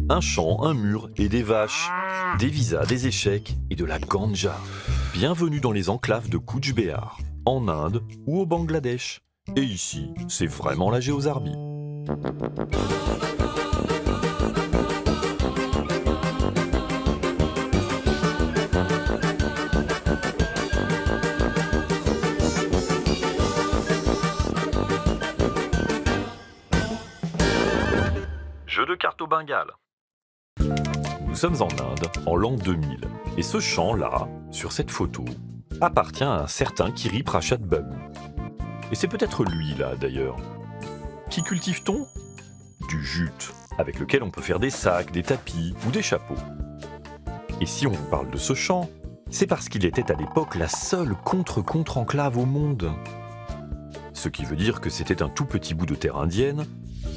Un champ, un mur et des vaches. Des visas, des échecs et de la ganja. Bienvenue dans les enclaves de Cooch Behar, en Inde ou au Bangladesh. Et ici, c'est vraiment la géozarbie. Jeu de cartes au Bengale. Nous sommes en Inde, en l'an 2000, et ce champ-là, sur cette photo, appartient à un certain Kiri Prasad Babu. Et c'est peut-être lui, là, d'ailleurs. Qui cultive-t-on ? Du jute, avec lequel on peut faire des sacs, des tapis ou des chapeaux. Et si on vous parle de ce champ, c'est parce qu'il était à l'époque la seule contre-enclave au monde. Ce qui veut dire que c'était un tout petit bout de terre indienne,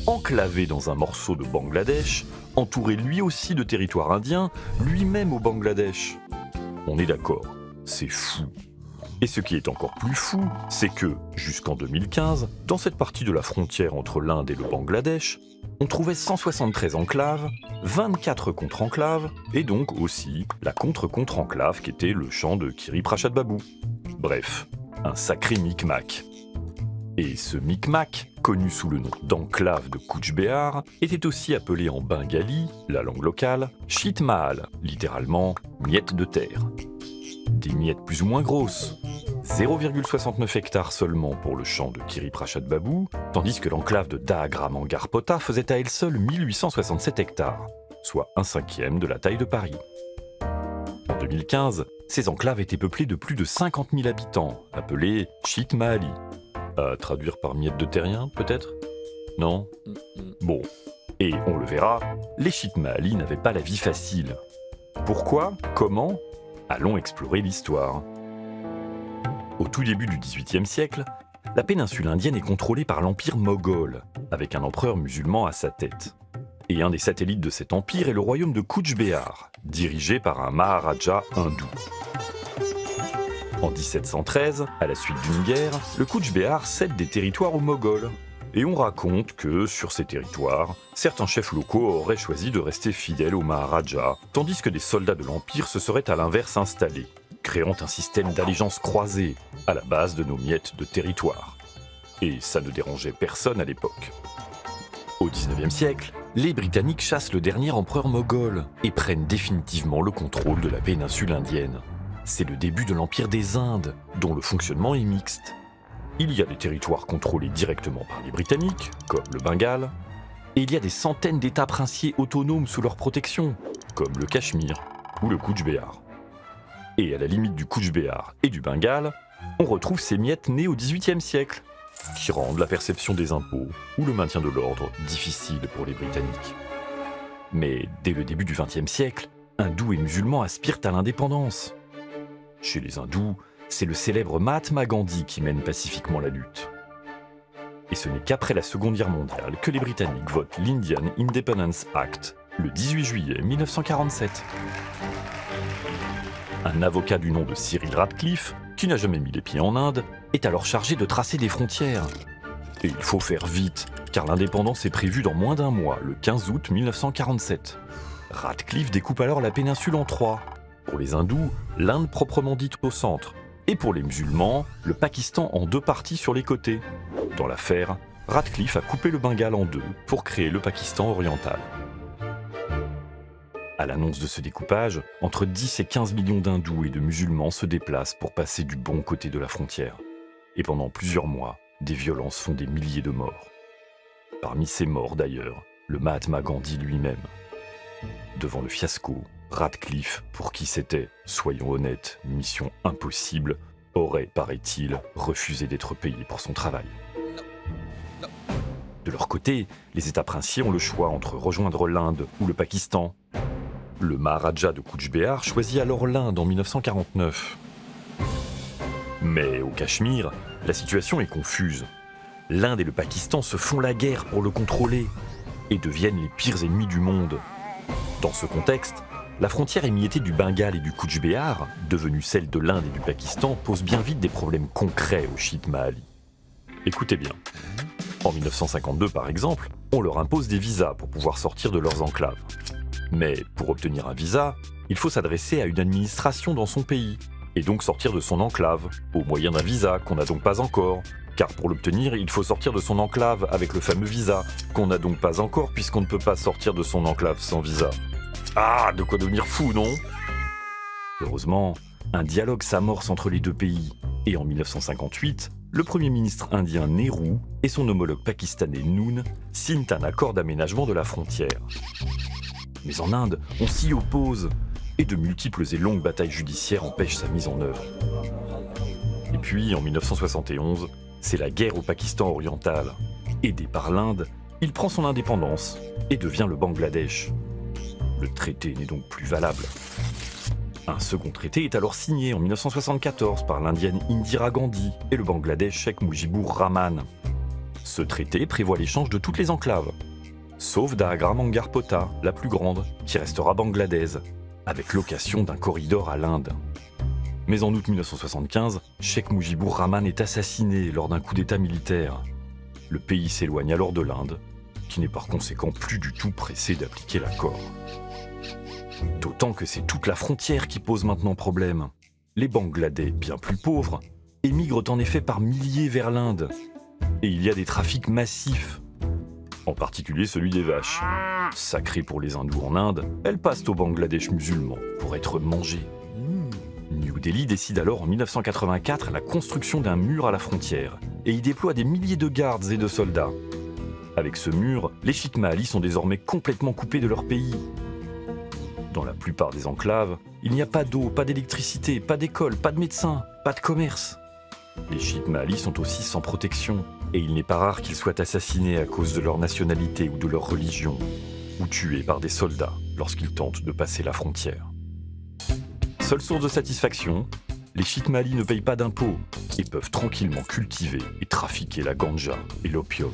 enclavé dans un morceau de Bangladesh, entouré lui aussi de territoire indien, lui-même au Bangladesh. On est d'accord, c'est fou. Et ce qui est encore plus fou, c'est que, jusqu'en 2015, dans cette partie de la frontière entre l'Inde et le Bangladesh, on trouvait 173 enclaves, 24 contre-enclaves, et donc aussi la contre-enclave qui était le champ de Kiri Prasad Babu. Bref, un sacré micmac. Et ce micmac, connu sous le nom d'enclave de Cooch Behar, était aussi appelé en bengali, la langue locale, Chit Mahal, littéralement miettes de terre. Des miettes plus ou moins grosses, 0,69 hectares seulement pour le champ de Kiri Prasad Babu, tandis que l'enclave de Dahagram en Garpota faisait à elle seule 1867 hectares, soit un cinquième de la taille de Paris. En 2015, ces enclaves étaient peuplées de plus de 50 000 habitants, appelés Chit Mahali. À traduire par miettes de terrien, peut-être ? Non ? Bon. Et on le verra, les Chit Mahali n'avaient pas la vie facile. Pourquoi ? Comment ? Allons explorer l'histoire. Au tout début du XVIIIe siècle, la péninsule indienne est contrôlée par l'empire moghol, avec un empereur musulman à sa tête. Et un des satellites de cet empire est le royaume de Cooch Behar, dirigé par un maharaja hindou. En 1713, à la suite d'une guerre, le Cooch Behar cède des territoires aux Moghols. Et on raconte que, sur ces territoires, certains chefs locaux auraient choisi de rester fidèles au Maharaja, tandis que des soldats de l'Empire se seraient à l'inverse installés, créant un système d'allégeance croisée, à la base de nos miettes de territoire. Et ça ne dérangeait personne à l'époque. Au XIXe siècle, les Britanniques chassent le dernier empereur moghol et prennent définitivement le contrôle de la péninsule indienne. C'est le début de l'Empire des Indes, dont le fonctionnement est mixte. Il y a des territoires contrôlés directement par les Britanniques, comme le Bengale, et il y a des centaines d'États princiers autonomes sous leur protection, comme le Cachemire ou le Cooch Behar. Et à la limite du Cooch Behar et du Bengale, on retrouve ces miettes nées au XVIIIe siècle, qui rendent la perception des impôts ou le maintien de l'ordre difficile pour les Britanniques. Mais dès le début du XXe siècle, hindous et musulmans aspirent à l'indépendance. Chez les hindous, c'est le célèbre Mahatma Gandhi qui mène pacifiquement la lutte. Et ce n'est qu'après la Seconde Guerre mondiale que les Britanniques votent l'Indian Independence Act le 18 juillet 1947. Un avocat du nom de Cyril Radcliffe, qui n'a jamais mis les pieds en Inde, est alors chargé de tracer des frontières. Et il faut faire vite, car l'indépendance est prévue dans moins d'un mois, le 15 août 1947. Radcliffe découpe alors la péninsule en trois. Pour les hindous, l'Inde proprement dite au centre, et pour les musulmans, le Pakistan en deux parties sur les côtés. Dans l'affaire, Radcliffe a coupé le Bengale en deux pour créer le Pakistan oriental. À l'annonce de ce découpage, entre 10 et 15 millions d'hindous et de musulmans se déplacent pour passer du bon côté de la frontière. Et pendant plusieurs mois, des violences font des milliers de morts. Parmi ces morts d'ailleurs, le Mahatma Gandhi lui-même. Devant le fiasco, Radcliffe, pour qui c'était, soyons honnêtes, mission impossible, aurait, paraît-il, refusé d'être payé pour son travail. De leur côté, les États princiers ont le choix entre rejoindre l'Inde ou le Pakistan. Le Maharaja de Cooch Behar choisit alors l'Inde en 1949. Mais au Cachemire, la situation est confuse. L'Inde et le Pakistan se font la guerre pour le contrôler et deviennent les pires ennemis du monde. Dans ce contexte, la frontière émiettée du Bengale et du Cooch Behar, devenue celle de l'Inde et du Pakistan, pose bien vite des problèmes concrets aux Chit Mahali. Écoutez bien. En 1952, par exemple, on leur impose des visas pour pouvoir sortir de leurs enclaves. Mais pour obtenir un visa, il faut s'adresser à une administration dans son pays, et donc sortir de son enclave, au moyen d'un visa qu'on n'a donc pas encore. Car pour l'obtenir, il faut sortir de son enclave avec le fameux visa, qu'on n'a donc pas encore puisqu'on ne peut pas sortir de son enclave sans visa. Ah, de quoi devenir fou, non? Heureusement, un dialogue s'amorce entre les deux pays, et en 1958, le Premier ministre indien Nehru et son homologue pakistanais Noon signent un accord d'aménagement de la frontière. Mais en Inde, on s'y oppose, et de multiples et longues batailles judiciaires empêchent sa mise en œuvre. Et puis, en 1971, c'est la guerre au Pakistan oriental. Aidé par l'Inde, il prend son indépendance et devient le Bangladesh. Le traité n'est donc plus valable. Un second traité est alors signé en 1974 par l'Indienne Indira Gandhi et le Bangladesh Sheikh Mujibur Rahman. Ce traité prévoit l'échange de toutes les enclaves, sauf d'Agra Mangar Pota, la plus grande, qui restera bangladaise, avec location d'un corridor à l'Inde. Mais en août 1975, Sheikh Mujibur Rahman est assassiné lors d'un coup d'État militaire. Le pays s'éloigne alors de l'Inde, qui n'est par conséquent plus du tout pressé d'appliquer l'accord. D'autant que c'est toute la frontière qui pose maintenant problème. Les Bangladais, bien plus pauvres, émigrent en effet par milliers vers l'Inde. Et il y a des trafics massifs. En particulier celui des vaches. Sacrées pour les hindous en Inde, elles passent au Bangladesh musulman pour être mangées. New Delhi décide alors en 1984 la construction d'un mur à la frontière et y déploie des milliers de gardes et de soldats. Avec ce mur, les Chitmalis sont désormais complètement coupés de leur pays. Dans la plupart des enclaves, il n'y a pas d'eau, pas d'électricité, pas d'école, pas de médecins, pas de commerce. Les Chitmalis sont aussi sans protection, et il n'est pas rare qu'ils soient assassinés à cause de leur nationalité ou de leur religion, ou tués par des soldats lorsqu'ils tentent de passer la frontière. Seule source de satisfaction, les Chitmalis ne payent pas d'impôts et peuvent tranquillement cultiver et trafiquer la ganja et l'opium.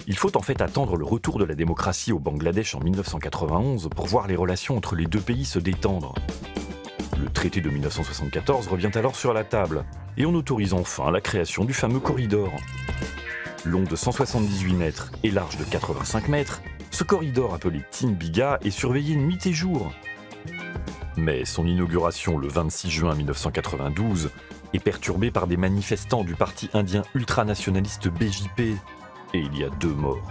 Il faut en fait attendre le retour de la démocratie au Bangladesh en 1991 pour voir les relations entre les deux pays se détendre. Le traité de 1974 revient alors sur la table et on autorise enfin la création du fameux corridor. Long de 178 mètres et large de 85 mètres, ce corridor appelé Timbiga est surveillé nuit et jour. Mais son inauguration le 26 juin 1992 est perturbée par des manifestants du parti indien ultranationaliste BJP. Et il y a 2 morts.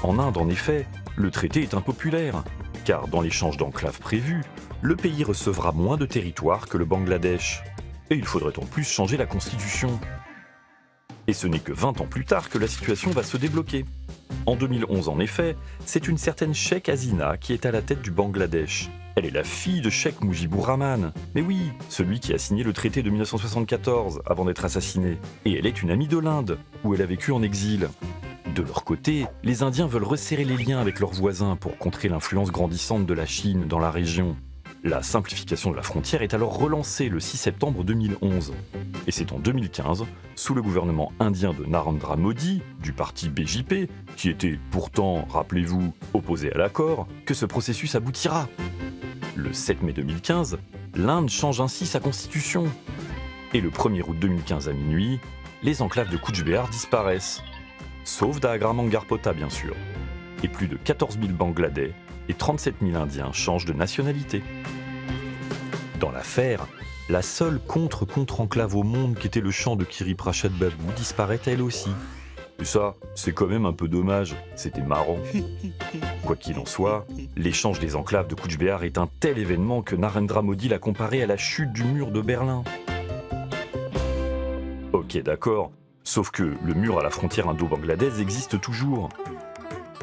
En Inde, en effet, le traité est impopulaire, car dans l'échange d'enclaves prévu, le pays recevra moins de territoire que le Bangladesh. Et il faudrait en plus changer la constitution. Et ce n'est que 20 ans plus tard que la situation va se débloquer. En 2011, en effet, c'est une certaine Sheikh Hasina qui est à la tête du Bangladesh. Elle est la fille de Sheikh Mujibur Rahman. Mais oui, celui qui a signé le traité de 1974 avant d'être assassiné. Et elle est une amie de l'Inde, où elle a vécu en exil. De leur côté, les Indiens veulent resserrer les liens avec leurs voisins pour contrer l'influence grandissante de la Chine dans la région. La simplification de la frontière est alors relancée le 6 septembre 2011. Et c'est en 2015, sous le gouvernement indien de Narendra Modi, du parti BJP, qui était pourtant, rappelez-vous, opposé à l'accord, que ce processus aboutira. Le 7 mai 2015, l'Inde change ainsi sa constitution. Et le 1er août 2015 à minuit, les enclaves de Cooch Behar disparaissent. Sauf d'Agra Mangar Pota, bien sûr. Et plus de 14 000 Bangladais et 37 000 Indiens changent de nationalité. Dans l'affaire, la seule contre-enclave au monde qui était le champ de Kiri Prasad Babu disparaît elle aussi. Et ça, c'est quand même un peu dommage, c'était marrant. Quoi qu'il en soit, l'échange des enclaves de Cooch Behar est un tel événement que Narendra Modi l'a comparé à la chute du mur de Berlin. Ok, d'accord, sauf que le mur à la frontière indo-bangladaise existe toujours.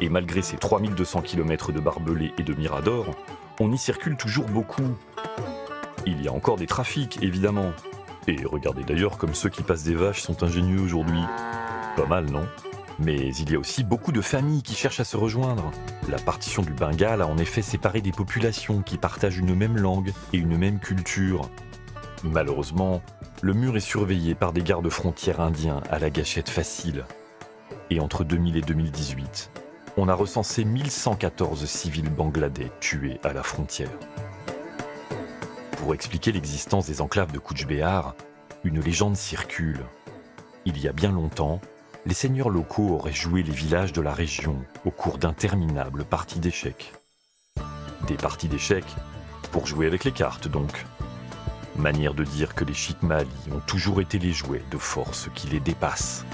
Et malgré ses 3200 km de barbelés et de miradors, on y circule toujours beaucoup. Il y a encore des trafics, évidemment. Et regardez d'ailleurs comme ceux qui passent des vaches sont ingénieux aujourd'hui. Pas mal, non? Mais il y a aussi beaucoup de familles qui cherchent à se rejoindre. La partition du Bengale a en effet séparé des populations qui partagent une même langue et une même culture. Malheureusement, le mur est surveillé par des gardes-frontières indiens à la gâchette facile. Et entre 2000 et 2018, on a recensé 1114 civils bangladais tués à la frontière. Pour expliquer l'existence des enclaves de Cooch Behar, une légende circule. Il y a bien longtemps, les seigneurs locaux auraient joué les villages de la région au cours d'interminables parties d'échecs. Des parties d'échecs pour jouer avec les cartes donc. Manière de dire que les Chitmali ont toujours été les jouets de forces qui les dépassent.